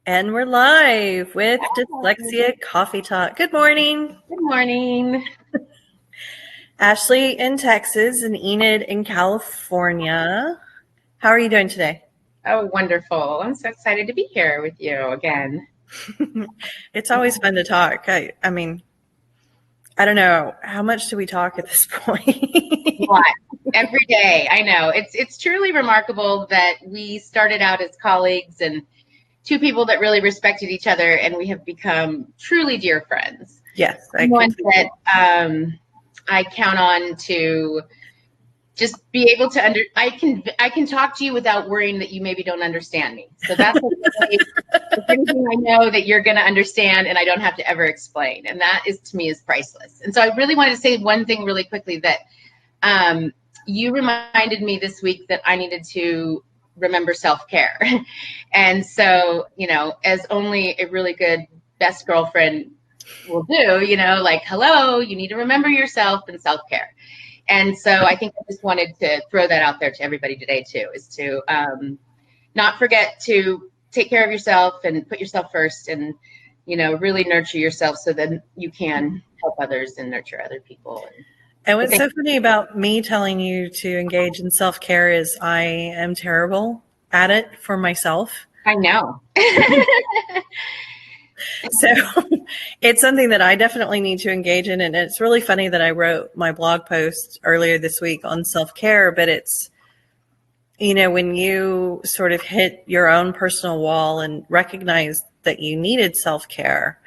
And we're live with Dyslexia Coffee Talk. Good morning. Good morning. Ashley in Texas and Enid in California. How are you doing today? Oh, wonderful. I'm so excited to be here with you again. It's always fun to talk. I mean, I don't know. How much do we talk at this point? What? Every day. I know. It's truly remarkable that we started out as colleagues and two people that really respected each other, and we have become truly dear friends. Yes. One that I count on to just be able to I can talk to you without worrying that you maybe don't understand me. So that's anything I know that you're going to understand, and I don't have to ever explain. And that is, to me, is priceless. And so I really wanted to say one thing really quickly, that you reminded me this week that I needed to remember self-care. And so, as only a really good best girlfriend will do, like, hello, you need to remember yourself and self-care. And so I think I just wanted to throw that out there to everybody today too, is to not forget to take care of yourself and put yourself first, and really nurture yourself so that you can help others and nurture other people. And what's so funny about me telling you to engage in self-care is I am terrible at it for myself. I know. So it's something that I definitely need to engage in. And it's really funny that I wrote my blog post earlier this week on self-care, but it's, when you sort of hit your own personal wall and recognize that you needed self-care,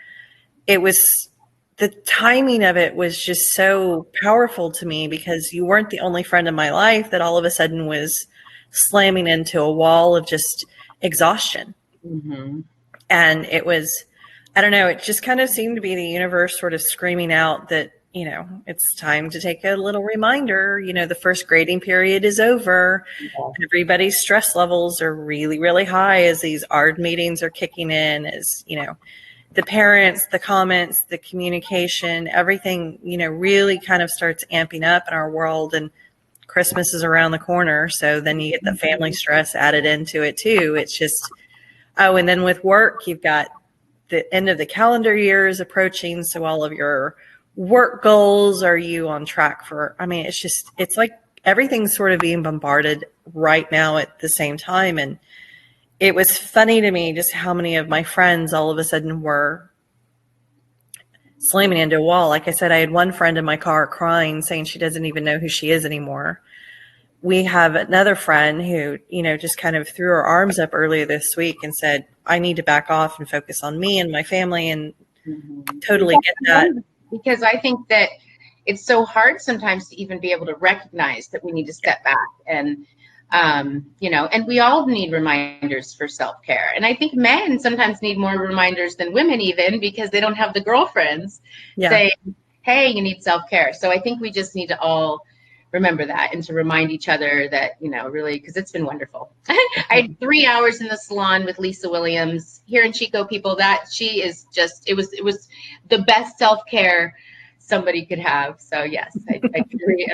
the timing of it was just so powerful to me, because you weren't the only friend in my life that all of a sudden was slamming into a wall of just exhaustion. Mm-hmm. And it was, I don't know, it just kind of seemed to be the universe sort of screaming out that, it's time to take a little reminder. The first grading period is over. Yeah. Everybody's stress levels are really, really high as these ARD meetings are kicking in, as, the parents, the comments, the communication, everything, really kind of starts amping up in our world. And Christmas is around the corner. So then you get the family stress added into it too. It's just, and then with work, you've got the end of the calendar year is approaching. So all of your work goals, are you on track for? I mean, it's like everything's sort of being bombarded right now at the same time. And it was funny to me just how many of my friends all of a sudden were slamming into a wall. Like I said, I had one friend in my car crying, saying she doesn't even know who she is anymore. We have another friend who, just kind of threw her arms up earlier this week and said, I need to back off and focus on me and my family, and totally get that. Because I think that it's so hard sometimes to even be able to recognize that we need to step back, and, and we all need reminders for self-care. And I think men sometimes need more reminders than women, even because they don't have the girlfriends saying, hey, you need self-care. So I think we just need to all remember that, and to remind each other that, really, because it's been wonderful. I had 3 hours in the salon with Lisa Williams here in Chico, people. That she is just, it was the best self-care somebody could have. So yes, I really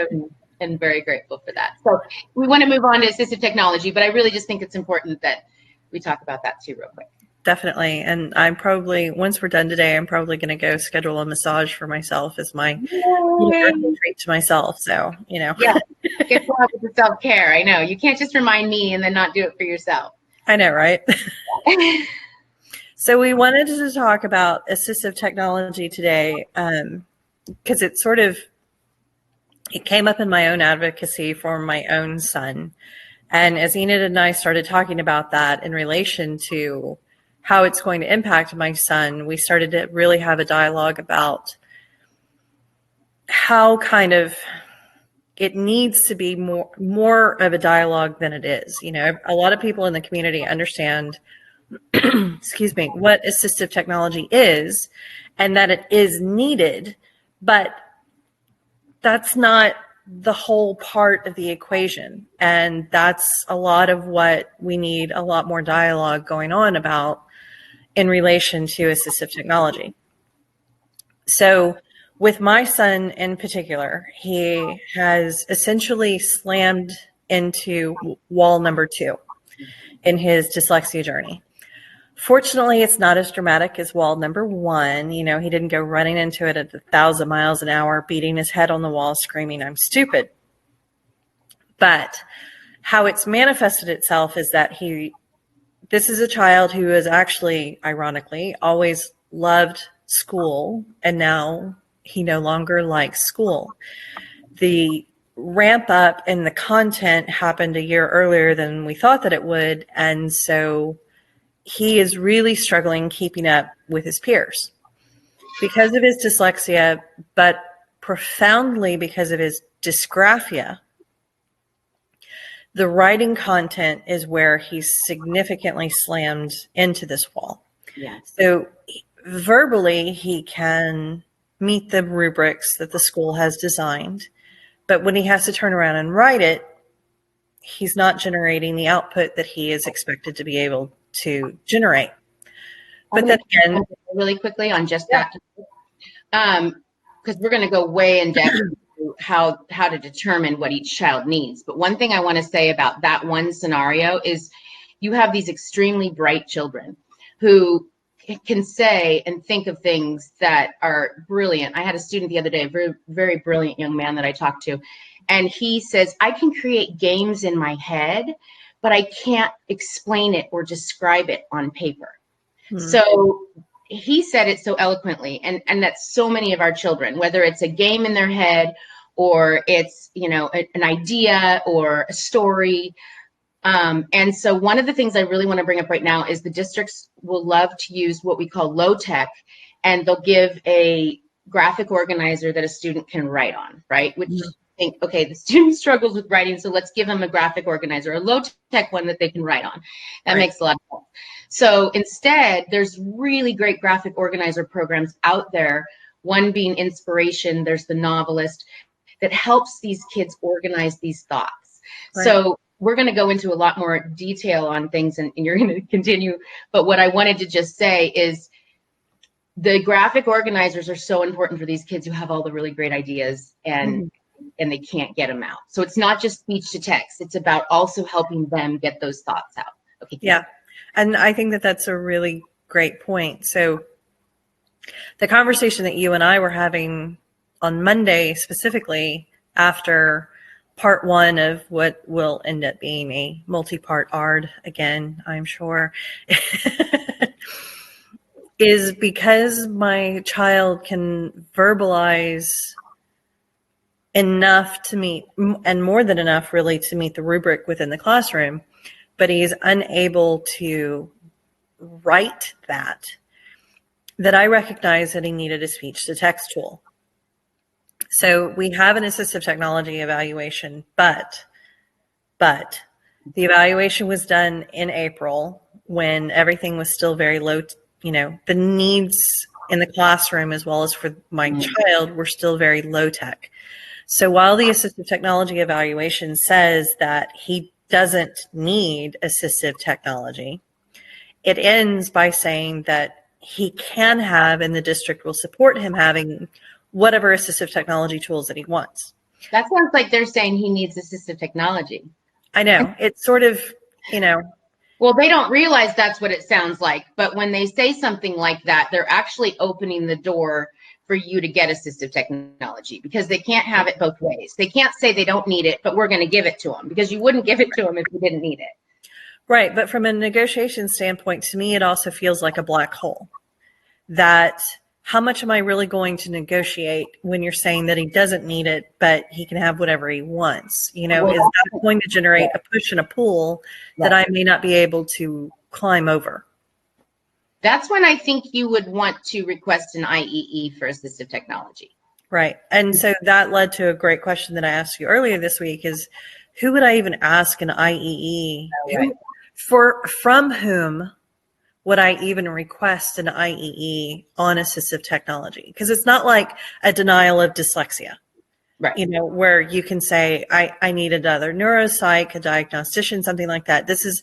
am very grateful for that. So we want to move on to assistive technology, but I really just think it's important that we talk about that too real quick. Definitely. And I'm probably, once we're done today, I'm probably going to go schedule a massage for myself as my treat to myself. So, Yeah. Get involved with the self-care. I know. You can't just remind me and then not do it for yourself. I know, right? So we wanted to talk about assistive technology today, because it came up in my own advocacy for my own son. And as Enid and I started talking about that in relation to how it's going to impact my son, we started to really have a dialogue about how kind of it needs to be more of a dialogue than it is. A lot of people in the community understand, excuse me, what assistive technology is and that it is needed, but that's not the whole part of the equation. And that's a lot of what we need a lot more dialogue going on about in relation to assistive technology. So with my son in particular, he has essentially slammed into wall number 2. in his dyslexia journey. Fortunately, it's not as dramatic as wall number 1. You know, he didn't go running into it at 1,000 miles an hour, beating his head on the wall, screaming, "I'm stupid." But how it's manifested itself is that this is a child who has actually, ironically, always loved school, and now he no longer likes school. The ramp up in the content happened a year earlier than we thought that it would, and so he is really struggling keeping up with his peers because of his dyslexia, but profoundly because of his dysgraphia. The writing content is where he's significantly slammed into this wall. Yeah. So verbally, he can meet the rubrics that the school has designed, but when he has to turn around and write it, he's not generating the output that he is expected to be able to generate. But then again, really quickly on just that, because we're going to go way in depth into how to determine what each child needs. But one thing I want to say about that one scenario is you have these extremely bright children who can say and think of things that are brilliant. I had a student the other day, a very, very brilliant young man that I talked to, and he says, I can create games in my head, but I can't explain it or describe it on paper. So he said it so eloquently, and that's so many of our children, whether it's a game in their head or it's, you know, an idea or a story. And so one of the things I really want to bring up right now is the districts will love to use what we call low tech, and they'll give a graphic organizer that a student can write on, right? Which think, okay, the student struggles with writing, so let's give them a graphic organizer, a low tech one that they can write on. That makes a lot of sense. So instead, there's really great graphic organizer programs out there. One being Inspiration, there's the Novelist, that helps these kids organize these thoughts. Right. So we're going to go into a lot more detail on things, and you're going to continue. But what I wanted to just say is the graphic organizers are so important for these kids who have all the really great ideas and they can't get them out. So it's not just speech to text. It's about also helping them get those thoughts out. Okay. Yeah. And I think that that's a really great point. So the conversation that you and I were having on Monday, specifically after part 1 of what will end up being a multi-part ARD again, I'm sure, is because my child can verbalize enough to meet, and more than enough really, to meet the rubric within the classroom, but he's unable to write that I recognize that he needed a speech to text tool. So we have an assistive technology evaluation, but the evaluation was done in April when everything was still very low. You know, the needs in the classroom as well as for my child were still very low tech. So while the assistive technology evaluation says that he doesn't need assistive technology, it ends by saying that he can have, and the district will support him having, whatever assistive technology tools that he wants. That sounds like they're saying he needs assistive technology. I know. It's sort of, you know. Well, they don't realize that's what it sounds like. But when they say something like that, they're actually opening the door for you to get assistive technology, because they can't have it both ways. They can't say they don't need it, but we're going to give it to them, because you wouldn't give it to them if you didn't need it. Right. But from a negotiation standpoint, to me, it also feels like a black hole. That how much am I really going to negotiate when you're saying that he doesn't need it, but he can have whatever he wants? You know, is that going to generate a push and a pull that I may not be able to climb over? That's when I think you would want to request an IEE for assistive technology. Right. And so that led to a great question that I asked you earlier this week is, who would I even ask an IEE? Right. From whom would I even request an IEE on assistive technology? Because it's not like a denial of dyslexia, right? You know, where you can say, I need another neuropsych, a diagnostician, something like that. This is,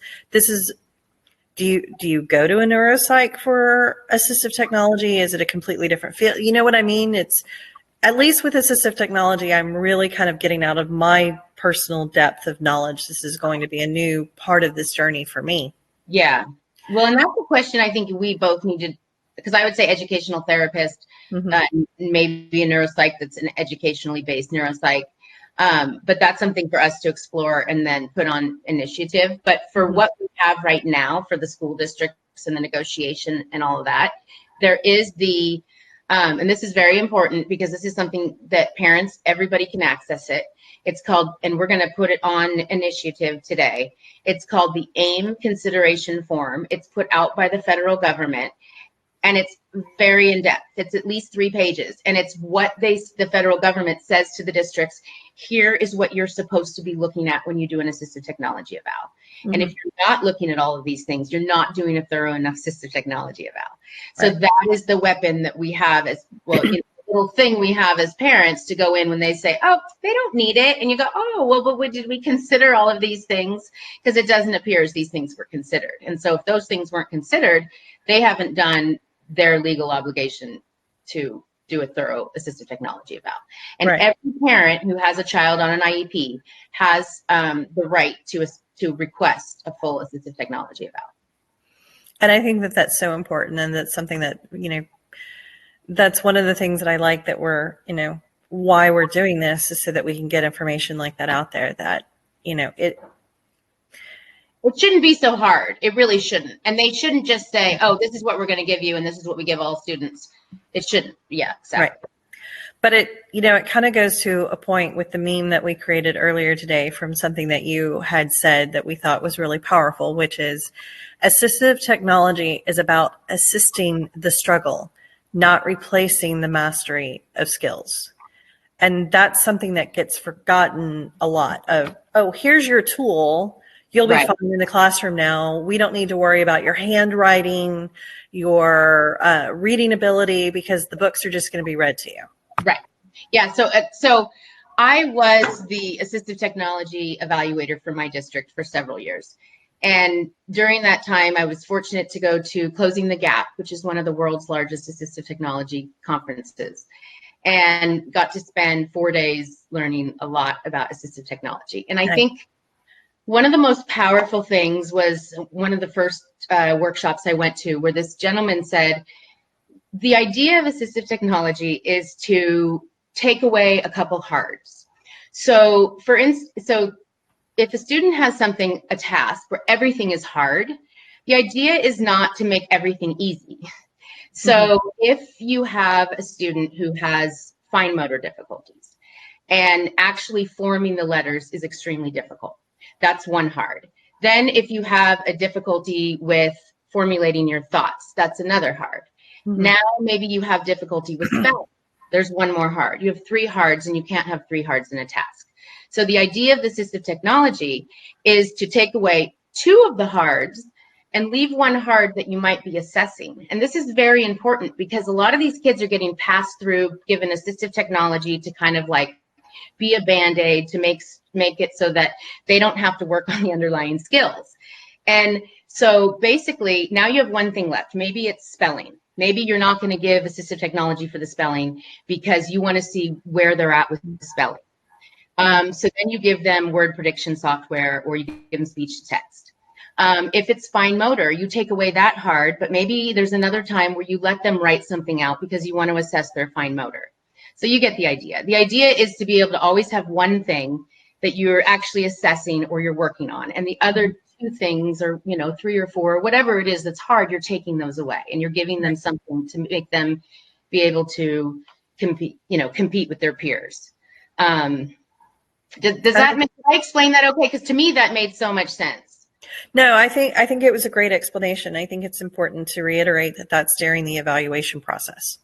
do you go to a neuropsych for assistive technology? Is it a completely different field? You know what I mean? at least with assistive technology, I'm really kind of getting out of my personal depth of knowledge. This is going to be a new part of this journey for me. Yeah. Well, and that's a question I think we both need to, because I would say educational therapist, maybe a neuropsych that's an educationally based neuropsych. But that's something for us to explore and then put on initiative. But for what we have right now for the school districts and the negotiation and all of that, there is the, and this is very important because this is something that parents, everybody can access it. It's called, and we're going to put it on initiative today. It's called the AIM consideration form. It's put out by the federal government. And it's very in-depth. It's at least 3 pages. And it's what the federal government says to the districts, here is what you're supposed to be looking at when you do an assistive technology eval. And if you're not looking at all of these things, you're not doing a thorough enough assistive technology eval. So that is the weapon that we have as, well, you know, the little thing we have as parents to go in when they say, oh, they don't need it. And you go, oh, well, but did we consider all of these things? Because it doesn't appear as these things were considered. And so if those things weren't considered, they haven't done their legal obligation to do a thorough assistive technology eval. And every parent who has a child on an IEP has the right to request a full assistive technology eval. And I think that that's so important. And that's something that, you know, that's one of the things that I like that we're, you know, why we're doing this is so that we can get information like that out there that, you know, it shouldn't be so hard. It really shouldn't. And they shouldn't just say, oh, this is what we're going to give you and this is what we give all students. It shouldn't. Yeah, exactly. Right. But it, you know, it kind of goes to a point with the meme that we created earlier today from something that you had said that we thought was really powerful, which is assistive technology is about assisting the struggle, not replacing the mastery of skills. And that's something that gets forgotten a lot of, oh, here's your tool. You'll be fine in the classroom now. We don't need to worry about your handwriting, your reading ability, because the books are just going to be read to you. Right. Yeah. So I was the assistive technology evaluator for my district for several years. And during that time, I was fortunate to go to Closing the Gap, which is one of the world's largest assistive technology conferences, and got to spend 4 days learning a lot about assistive technology. And I think one of the most powerful things was one of the first workshops I went to where this gentleman said, the idea of assistive technology is to take away a couple hards. So for instance, if a student has a task where everything is hard, the idea is not to make everything easy. So if you have a student who has fine motor difficulties and actually forming the letters is extremely difficult, that's one hard. Then if you have a difficulty with formulating your thoughts, that's another hard. Now maybe you have difficulty with spelling. There's one more hard. You have 3 hards and you can't have 3 hards in a task. So the idea of the assistive technology is to take away 2 of the hards and leave 1 hard that you might be assessing. And this is very important because a lot of these kids are getting passed through, given assistive technology to kind of like be a Band-Aid to make it so that they don't have to work on the underlying skills. And so basically now you have 1 thing left. Maybe it's spelling. Maybe you're not going to give assistive technology for the spelling because you want to see where they're at with the spelling. So then you give them word prediction software or you give them speech to text. If it's fine motor, you take away that hard, but maybe there's another time where you let them write something out because you want to assess their fine motor. So you get the idea. The idea is to be able to always have 1 thing that you're actually assessing or you're working on, and the other 2 things or 3 or 4, whatever it is that's hard, you're taking those away and you're giving them something to make them be able to compete with their peers. Does that make, did I explain that okay? Because to me that made so much sense. No, I think it was a great explanation. I think it's important to reiterate that that's during the evaluation process.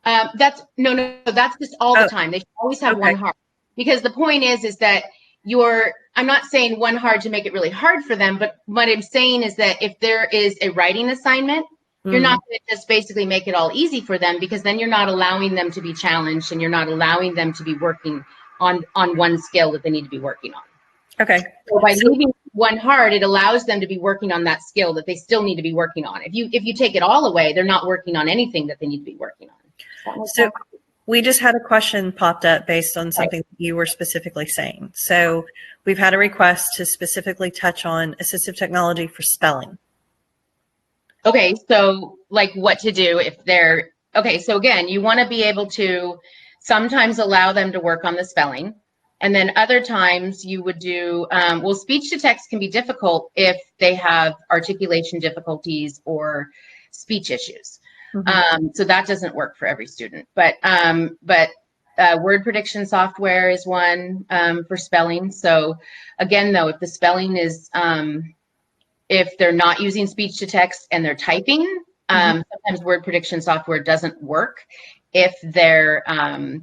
That's just all the time. They should always have 1 hard, because the point is that I'm not saying 1 hard to make it really hard for them, but what I'm saying is that if there is a writing assignment, you're not going to just basically make it all easy for them, because then you're not allowing them to be challenged and you're not allowing them to be working on 1 skill that they need to be working on. Okay. So by leaving 1 hard, it allows them to be working on that skill that they still need to be working on. If you take it all away, they're not working on anything that they need to be working on. We just had a question popped up based on something that you were specifically saying. So we've had a request to specifically touch on assistive technology for spelling. Okay, so like what to do if they're, okay, so again, you want to be able to sometimes allow them to work on the spelling. And then other times you would do, well, speech to text can be difficult if they have articulation difficulties or speech issues. So that doesn't work for every student. But word prediction software is one for spelling. So again, though, if the spelling is, if they're not using speech to text and they're typing, sometimes word prediction software doesn't work if their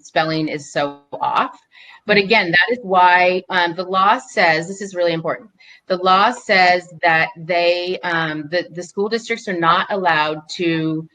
spelling is so off. But again, that is why the law says, this is really important. The law says that they, the school districts are not allowed to,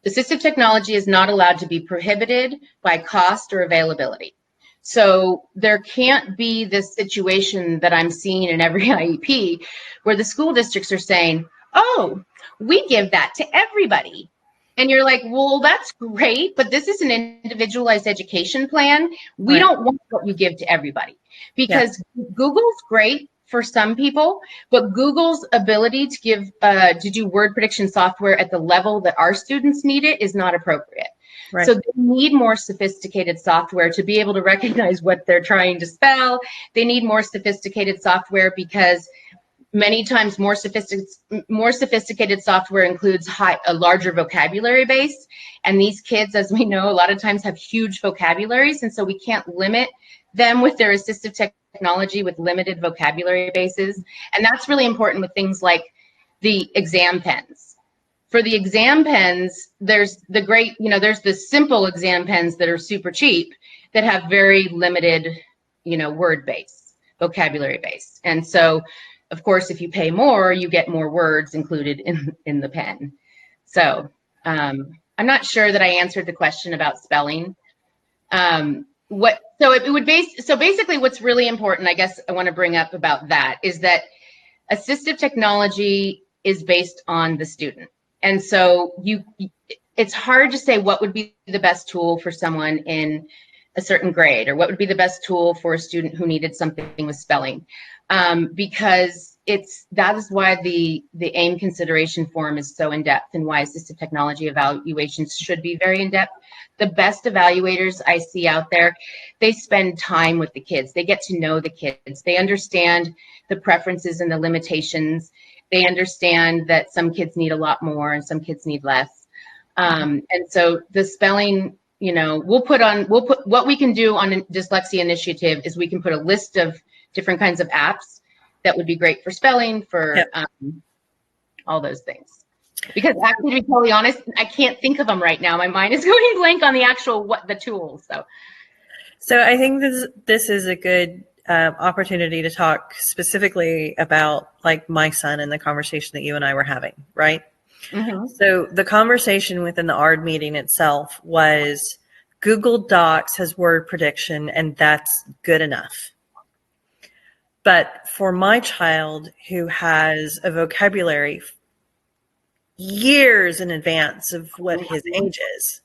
assistive technology is not allowed to be prohibited by cost or availability. So there can't be this situation that I'm seeing in every IEP where the school districts are saying, oh, we give that to everybody. And you're like, well, that's great, but this is an individualized education plan. We don't want what you give to everybody, because Google's great for some people, but Google's ability to give, to do word prediction software at the level that our students need it is not appropriate. So they need more sophisticated software to be able to recognize what they're trying to spell. They need more sophisticated software because many times more sophisticated software includes a larger vocabulary base. And these kids, as we know, a lot of times have huge vocabularies. And so we can't limit them with their assistive technology with limited vocabulary bases. And that's really important with things like the exam pens. For the exam pens, there's the great, there's the simple exam pens that are super cheap that have very limited, word base, vocabulary base. And so, of course, if you pay more, you get more words included in the pen. So I'm not sure that I answered the question about spelling. Basically what's really important, I guess I want to bring up about that, is that assistive technology is based on the student. And so it's hard to say what would be the best tool for someone in a certain grade, or what would be the best tool for a student who needed something with spelling, because that is why the AIM consideration form is so in-depth, and why assistive technology evaluations should be very in-depth. The best evaluators I see out there, they spend time with the kids. They get to know the kids. They understand the preferences and the limitations. They understand that some kids need a lot more and some kids need less. And so the spelling, we'll put what we can do on a dyslexia initiative is we can put a list of different kinds of apps that would be great for spelling, for all those things. Because actually, to be totally honest, I can't think of them right now. My mind is going blank on the actual the tools. So I think this is a good opportunity to talk specifically about like my son and the conversation that you and I were having, right? So the conversation within the ARD meeting itself was Google Docs has word prediction and that's good enough. But for my child who has a vocabulary years in advance of what his age is,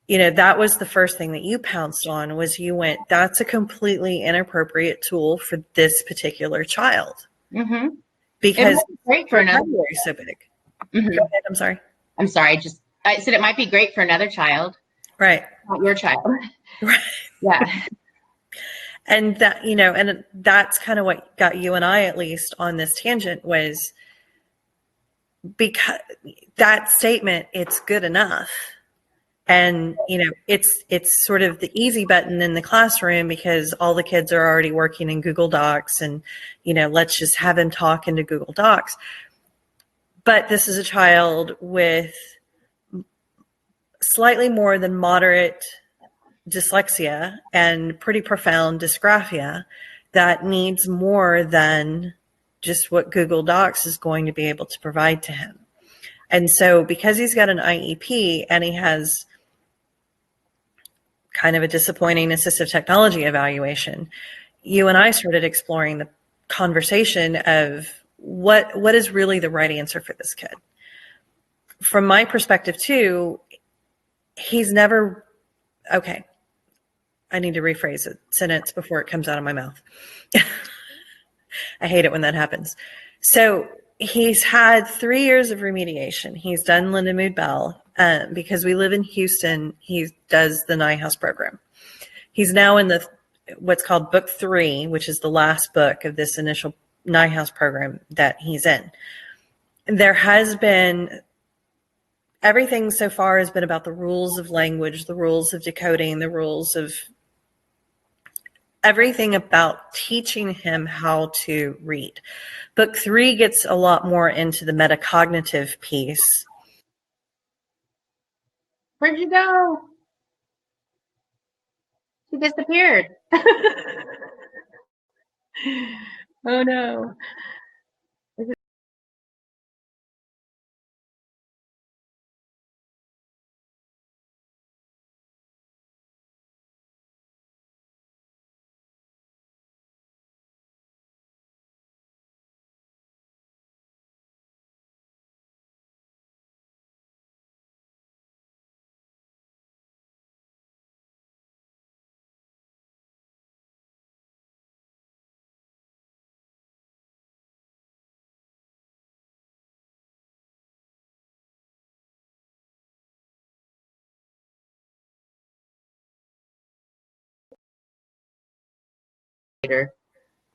that was the first thing that you pounced on, was you went, that's a completely inappropriate tool for this particular child. Because it's great for another. Is so big. Go ahead, I'm sorry. I said it might be great for another child. Right. Not your child. Right. Yeah. And that, and that's kind of what got you and I at least on this tangent, was because that statement, it's good enough. And, it's sort of the easy button in the classroom because all the kids are already working in Google Docs and, let's just have them talk into Google Docs. But this is a child with slightly more than moderate dyslexia and pretty profound dysgraphia that needs more than just what Google Docs is going to be able to provide to him. And so because he's got an IEP and he has kind of a disappointing assistive technology evaluation, you and I started exploring the conversation of what is really the right answer for this kid. From my perspective too, he's never okay, I need to rephrase a sentence before it comes out of my mouth. I hate it when that happens. So he's had 3 years of remediation. He's done Lindenwood Bell. Because we live in Houston, he does the NIHOUSE program. He's now in the what's called book 3, which is the last book of this initial NIHOUSE program that he's in. There has been, everything so far has been about the rules of language, the rules of decoding, the rules of everything about teaching him how to read. Book 3 gets a lot more into the metacognitive piece. Where'd you go? She disappeared. Oh no.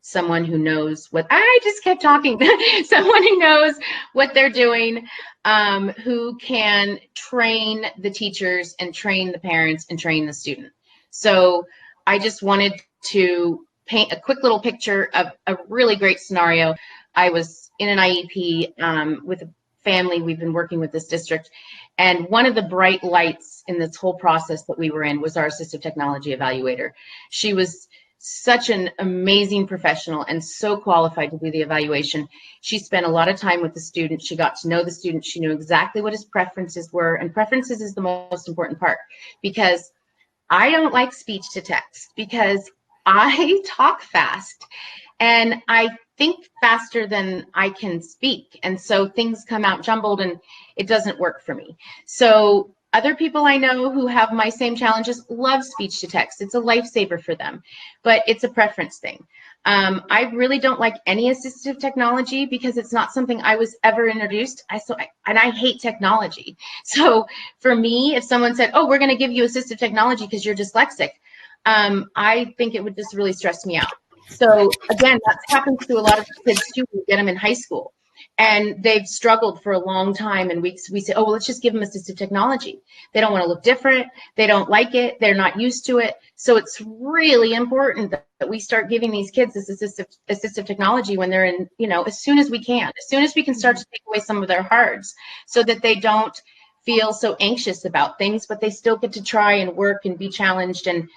Someone who knows what I just kept talking, someone who knows what they're doing, who can train the teachers and train the parents and train the student. So I just wanted to paint a quick little picture of a really great scenario. I was in an IEP with a family. We've been working with this district, and one of the bright lights in this whole process that we were in was our assistive technology evaluator. She was such an amazing professional and so qualified to do the evaluation. She spent a lot of time with the student. She got to know the student. She knew exactly what his preferences were, and preferences is the most important part, because I don't like speech to text because I talk fast and I think faster than I can speak. And so things come out jumbled and it doesn't work for me. So other people I know who have my same challenges love speech to text. It's a lifesaver for them, but it's a preference thing. I really don't like any assistive technology because it's not something I was ever introduced. And I hate technology. So for me, if someone said, "Oh, we're going to give you assistive technology because you're dyslexic," I think it would just really stress me out. So again, that happens to a lot of kids too. We get them in high school, and they've struggled for a long time. And we say, "Oh, well, let's just give them assistive technology." They don't want to look different. They don't like it. They're not used to it. So it's really important that we start giving these kids this assistive technology when they're in, as soon as we can, as soon as we can start to take away some of their hards, so that they don't feel so anxious about things, but they still get to try and work and be challenged and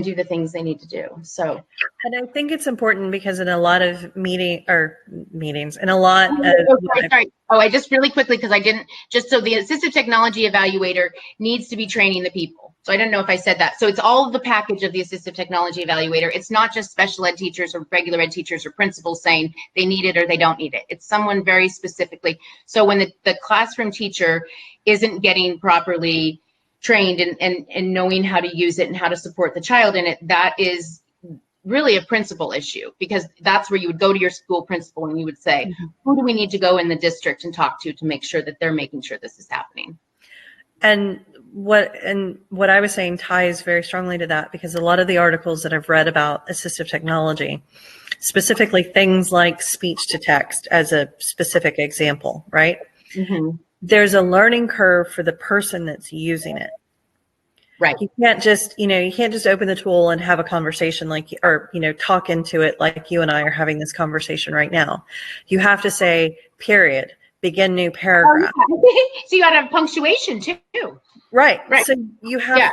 do the things they need to do. So, and I think it's important because in a lot of meetings, in a lot of sorry. Oh, I just really quickly, because I didn't, just so the assistive technology evaluator needs to be training the people. So I don't know if I said that. So it's all of the package of the assistive technology evaluator. It's not just special ed teachers or regular ed teachers or principals saying they need it or they don't need it. It's someone very specifically. So when the classroom teacher isn't getting properly trained and knowing how to use it and how to support the child in it, that is really a principal issue, because that's where you would go to your school principal and you would say, who do we need to go in the district and talk to make sure that they're making sure this is happening? And what I was saying ties very strongly to that, because a lot of the articles that I've read about assistive technology, specifically things like speech to text as a specific example, right? Mm-hmm. There's a learning curve for the person that's using it. Right. You can't just open the tool and have a conversation talk into it like you and I are having this conversation right now. You have to say, period, begin new paragraph. Oh, yeah. So you got to have punctuation too. Right. So you have,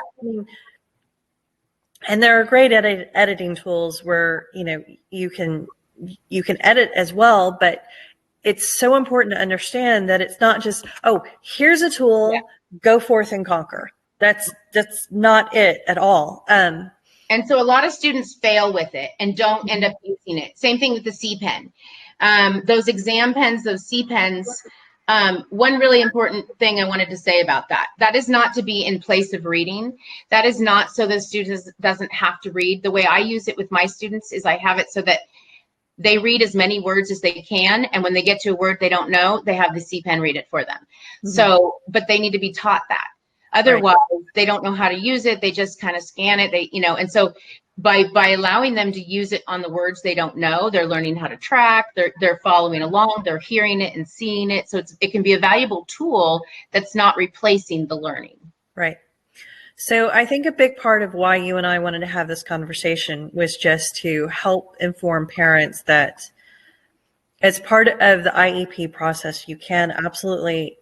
and there are great editing tools where, you can edit as well, but it's so important to understand that it's not just, oh, here's a tool, go forth and conquer. That's not it at all. And so a lot of students fail with it and don't end up using it. Same thing with the C-Pen. Those exam pens, those C-Pens, One really important thing I wanted to say about that is not to be in place of reading. That is not so the student doesn't have to read. The way I use it with my students is I have it so that they read as many words as they can, and when they get to a word they don't know, they have the C-Pen read it for them. Mm-hmm. So, but they need to be taught that. Otherwise, they don't know how to use it. They just kind of scan it. And so by allowing them to use it on the words they don't know, they're learning how to track. They're following along. They're hearing it and seeing it. So it can be a valuable tool that's not replacing the learning. Right. So I think a big part of why you and I wanted to have this conversation was just to help inform parents that as part of the IEP process, you can absolutely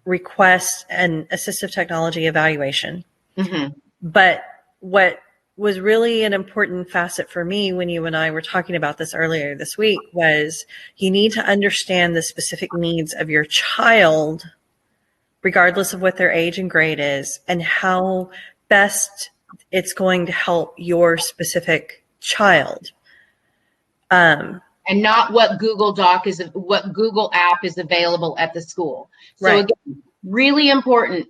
request an assistive technology evaluation. Mm-hmm. But what was really an important facet for me when you and I were talking about this earlier this week was you need to understand the specific needs of your child, regardless of what their age and grade is, and how best it's going to help your specific child. And not what Google app is available at the school. So right. Again, really important,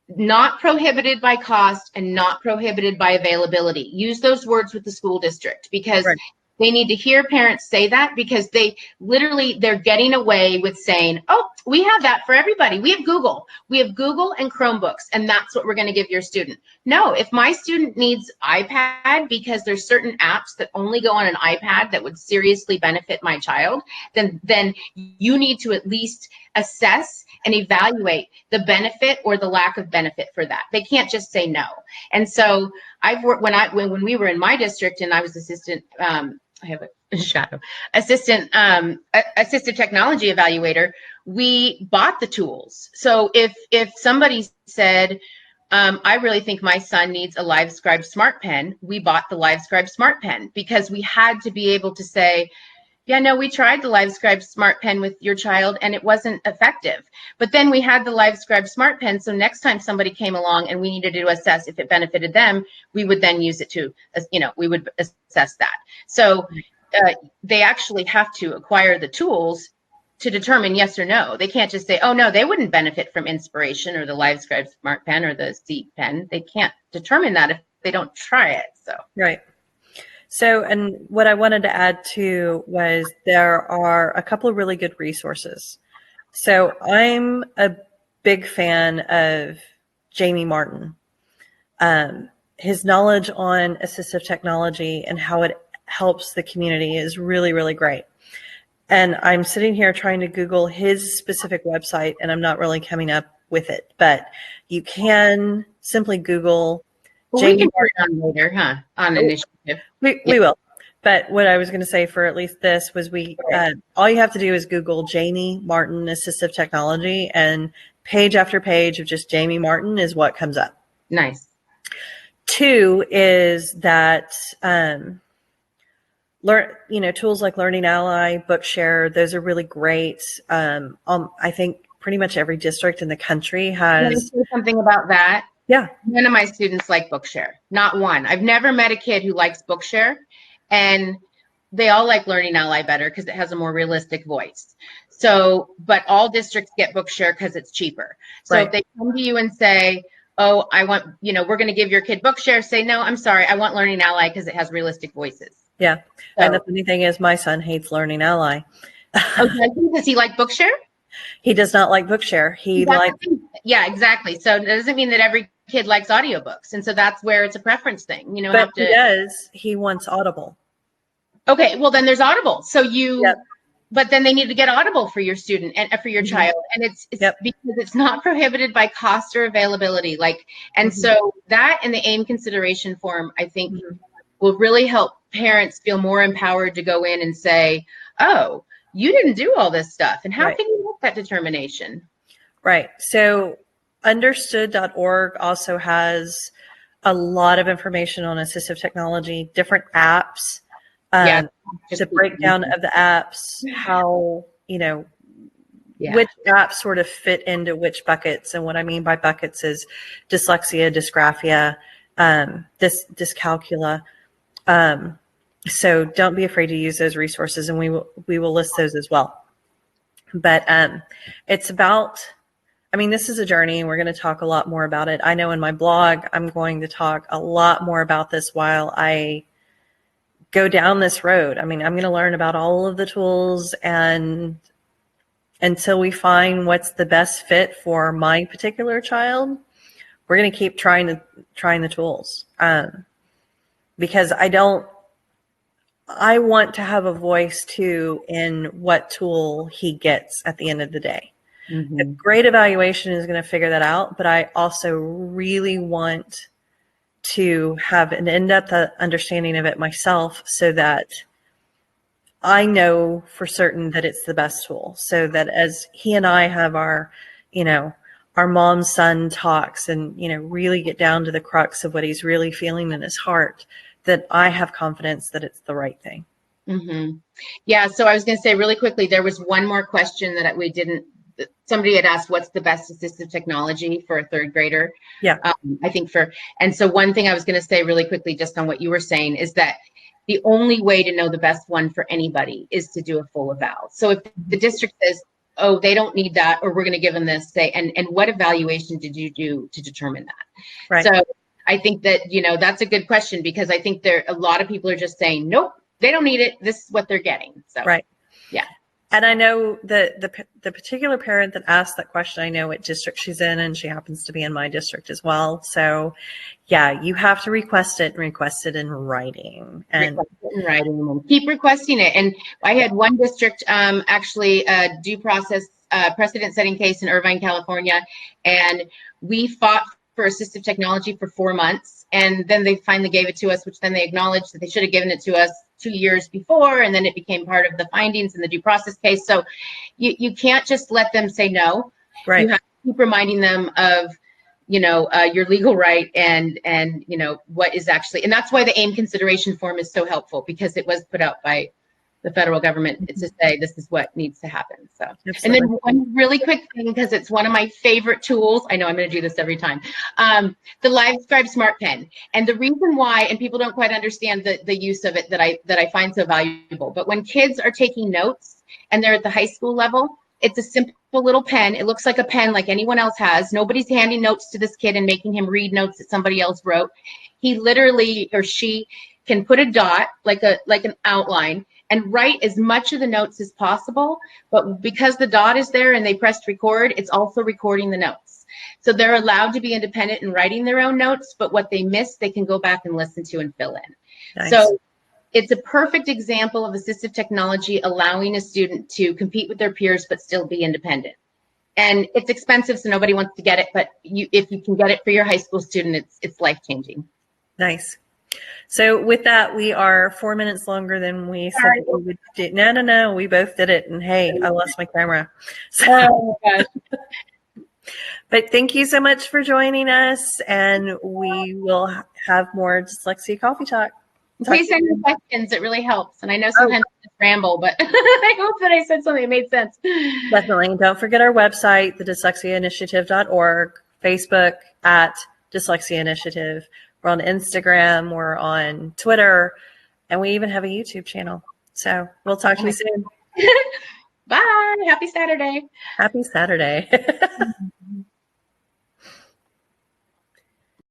not prohibited by cost and not prohibited by availability. Use those words with the school district because right. They need to hear parents say that because they're getting away with saying, oh, we have that for everybody. We have Google and Chromebooks, and that's what we're going to give your student. No, if my student needs iPad because there's certain apps that only go on an iPad that would seriously benefit my child, then you need to at least assess and evaluate the benefit or the lack of benefit for that. They can't just say no. And so I've worked when we were in my district and I was assistant, I have a shadow, assistive technology evaluator, we bought the tools. So if somebody said, I really think my son needs a LiveScribe Smart Pen, we bought the LiveScribe Smart Pen because we had to be able to say, yeah, no, we tried the LiveScribe Smart Pen with your child and it wasn't effective. But then we had the LiveScribe Smart Pen. So next time somebody came along and we needed to assess if it benefited them, we would then use it to, we would assess that. So they actually have to acquire the tools to determine yes or no. They can't just say, oh, no, they wouldn't benefit from Inspiration or the LiveScribe Smart Pen or the C-Pen. They can't determine that if they don't try it. So right. So, and what I wanted to add too was there are a couple of really good resources. So I'm a big fan of Jamie Martin. His knowledge on assistive technology and how it helps the community is really, really great. And I'm sitting here trying to Google his specific website and I'm not really coming up with it, but you can simply Google Jamie we can work on later, huh? On initiative. We will. But what I was going to say for at least this was all you have to do is Google Jamie Martin Assistive Technology and page after page of just Jamie Martin is what comes up. Nice. 2 is that, tools like Learning Ally, Bookshare, those are really great. I think pretty much every district in the country has. Can I say something about that? Yeah. None of my students like Bookshare. Not one. I've never met a kid who likes Bookshare. And they all like Learning Ally better because it has a more realistic voice. So, but all districts get Bookshare because it's cheaper. So right. If they come to you and say, oh, I want, we're going to give your kid Bookshare, say, no, I'm sorry. I want Learning Ally because it has realistic voices. Yeah. So, and the funny thing is my son hates Learning Ally. Okay. Does he like Bookshare? He does not like Bookshare. Yeah, exactly. So it doesn't mean that every kid likes audiobooks. And so that's where it's a preference thing. But he does. He wants Audible. Okay. Well, then there's Audible. So but then they need to get Audible for your student and for your child. And it's because it's not prohibited by cost or availability. So that and the AIM consideration form, I think will really help parents feel more empowered to go in and say, oh, you didn't do all this stuff. And how can you make that determination? Right. So understood.org also has a lot of information on assistive technology, different apps, the breakdown of the apps, how, which apps sort of fit into which buckets. And what I mean by buckets is dyslexia, dysgraphia, dyscalculia. So don't be afraid to use those resources and we will list those as well. But it's about, I mean, this is a journey, and we're going to talk a lot more about it. I know in my blog, I'm going to talk a lot more about this while I go down this road. I mean, I'm going to learn about all of the tools, and until we find what's the best fit for my particular child, we're going to keep trying the tools. Because I want to have a voice too in what tool he gets at the end of the day. Mm-hmm. A great evaluation is going to figure that out, but I also really want to have an in-depth understanding of it myself, so that I know for certain that it's the best tool, so that as he and I have our, our mom-son talks and, really get down to the crux of what he's really feeling in his heart, that I have confidence that it's the right thing. Mm-hmm. Yeah. So I was going to say really quickly, there was one more question that we didn't, somebody had asked, what's the best assistive technology for a third grader? Yeah. I think and so one thing I was going to say really quickly, just on what you were saying, is that the only way to know the best one for anybody is to do a full eval. So if the district says, oh, they don't need that, or we're going to give them this, say, and what evaluation did you do to determine that? Right. So I think that, that's a good question, because I think a lot of people are just saying, nope, they don't need it. This is what they're getting. So, right. Yeah. And I know the particular parent that asked that question, I know what district she's in, and she happens to be in my district as well. So yeah, you have to request it in writing. And keep requesting it. And I had one district, actually a due process precedent setting case in Irvine, California. And we fought for assistive technology for 4 months. And then they finally gave it to us, which then they acknowledged that they should have given it to us 2 years before. And then it became part of the findings in the due process case. So you can't just let them say no. Right. You have to keep reminding them of, your legal right and what is actually, and that's why the AIM consideration form is so helpful, because it was put out by the federal government to say this is what needs to happen. So, Absolutely. And then one really quick thing, because it's one of my favorite tools. I know I'm going to do this every time. The LiveScribe Smart Pen, and the reason why, and people don't quite understand the use of it that I find so valuable. But when kids are taking notes and they're at the high school level, it's a simple little pen. It looks like a pen like anyone else has. Nobody's handing notes to this kid and making him read notes that somebody else wrote. He literally, or she, can put a dot, like an outline, and write as much of the notes as possible. But because the dot is there and they pressed record, it's also recording the notes. So they're allowed to be independent in writing their own notes, but what they miss, they can go back and listen to and fill in. Nice. So it's a perfect example of assistive technology allowing a student to compete with their peers, but still be independent. And it's expensive, so nobody wants to get it. But if you can get it for your high school student, it's life-changing. Nice. So with that, we are 4 minutes longer than we said we would do. No. We both did it. And hey, I lost my camera. So, oh my gosh. But thank you so much for joining us. And we will have more Dyslexia Coffee Talk. Please send me questions. It really helps. And I know sometimes I just ramble, but I hope that I said something that made sense. Definitely. Don't forget our website, thedyslexiainitiative.org, Facebook at Dyslexia Initiative. We're on Instagram, we're on Twitter, and we even have a YouTube channel. So we'll talk to you soon. Bye. Happy Saturday. Happy Saturday.